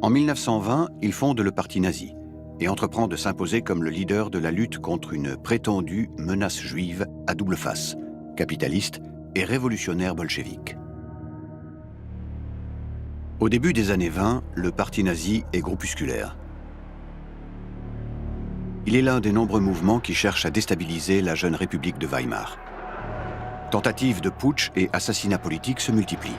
En 1920, il fonde le parti nazi et entreprend de s'imposer comme le leader de la lutte contre une prétendue menace juive à double face, capitaliste et révolutionnaire bolchevique. Au début des années 20, le parti nazi est groupusculaire. Il est l'un des nombreux mouvements qui cherchent à déstabiliser la jeune République de Weimar. Tentatives de putsch et assassinats politiques se multiplient.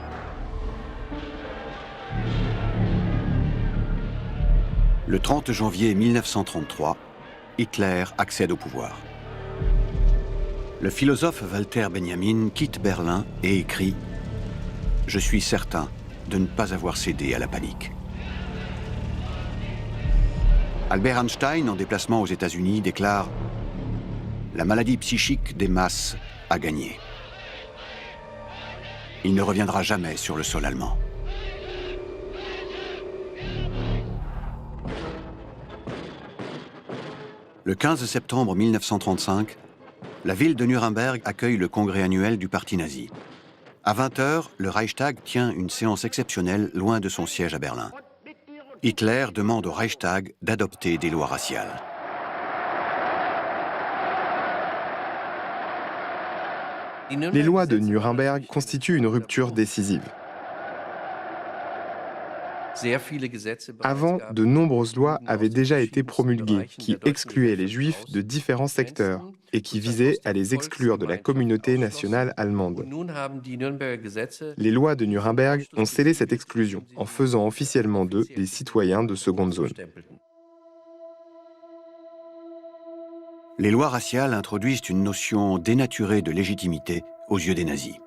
Le 30 janvier 1933, Hitler accède au pouvoir. Le philosophe Walter Benjamin quitte Berlin et écrit « Je suis certain de ne pas avoir cédé à la panique ». Albert Einstein, en déplacement aux États-Unis, déclare « La maladie psychique des masses a gagné. Il ne reviendra jamais sur le sol allemand. » Le 15 septembre 1935, la ville de Nuremberg accueille le congrès annuel du parti nazi. À 20h, le Reichstag tient une séance exceptionnelle loin de son siège à Berlin. Hitler demande au Reichstag d'adopter des lois raciales. Les lois de Nuremberg constituent une rupture décisive. Avant, de nombreuses lois avaient déjà été promulguées qui excluaient les Juifs de différents secteurs et qui visaient à les exclure de la communauté nationale allemande. Les lois de Nuremberg ont scellé cette exclusion en faisant officiellement d'eux des citoyens de seconde zone. Les lois raciales introduisent une notion dénaturée de légitimité aux yeux des nazis.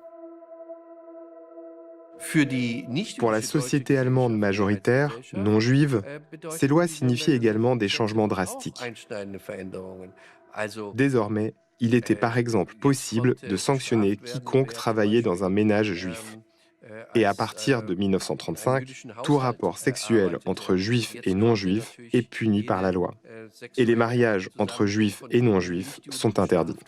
Pour la société allemande majoritaire, non juive, ces lois signifient également des changements drastiques. Désormais, il était par exemple possible de sanctionner quiconque travaillait dans un ménage juif. Et à partir de 1935, tout rapport sexuel entre juifs et non-juifs est puni par la loi. Et les mariages entre juifs et non-juifs sont interdits.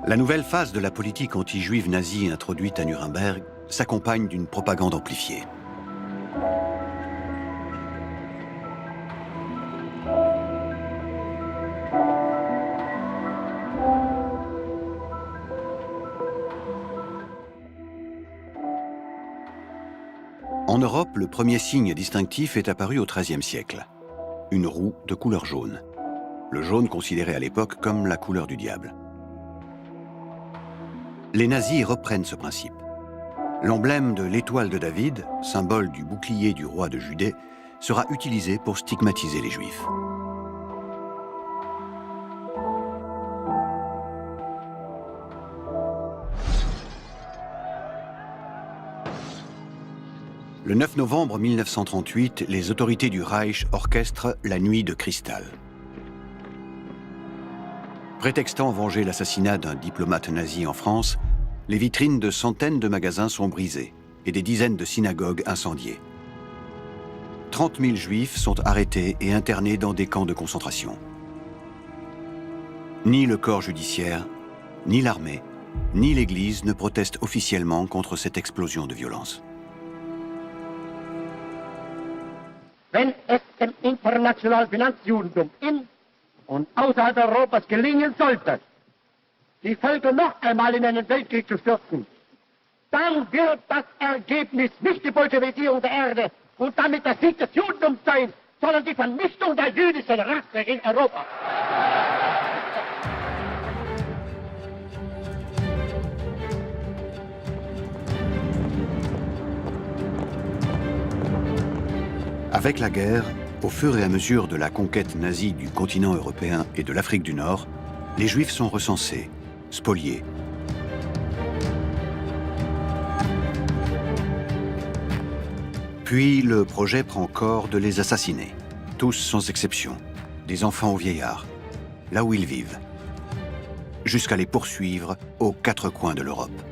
La nouvelle phase de la politique anti-juive nazie introduite à Nuremberg s'accompagne d'une propagande amplifiée. En Europe, le premier signe distinctif est apparu au XIIIe siècle. Une roue de couleur jaune. Le jaune considéré à l'époque comme la couleur du diable. Les nazis reprennent ce principe. L'emblème de l'étoile de David, symbole du bouclier du roi de Judée, sera utilisé pour stigmatiser les Juifs. Le 9 novembre 1938, les autorités du Reich orchestrent la nuit de cristal. Prétextant venger l'assassinat d'un diplomate nazi en France, les vitrines de centaines de magasins sont brisées et des dizaines de synagogues incendiées. 30 000 juifs sont arrêtés et internés dans des camps de concentration. Ni le corps judiciaire, ni l'armée, ni l'Église ne protestent officiellement contre cette explosion de violence. Wenn es dem internationalen Finanzjudentum in und außerhalb Europas gelingen sollte, die Völker noch einmal in einen Weltkrieg zu stürzen, dann wird das Ergebnis nicht die Bolschewisierung der Erde und damit der Sieg des Judentums sein, sondern die Vernichtung der jüdischen Rasse in Europa. Avec la guerre, au fur et à mesure de la conquête nazie du continent européen et de l'Afrique du Nord, les Juifs sont recensés, spoliés. Puis le projet prend corps de les assassiner, tous sans exception, des enfants aux vieillards, là où ils vivent, jusqu'à les poursuivre aux quatre coins de l'Europe.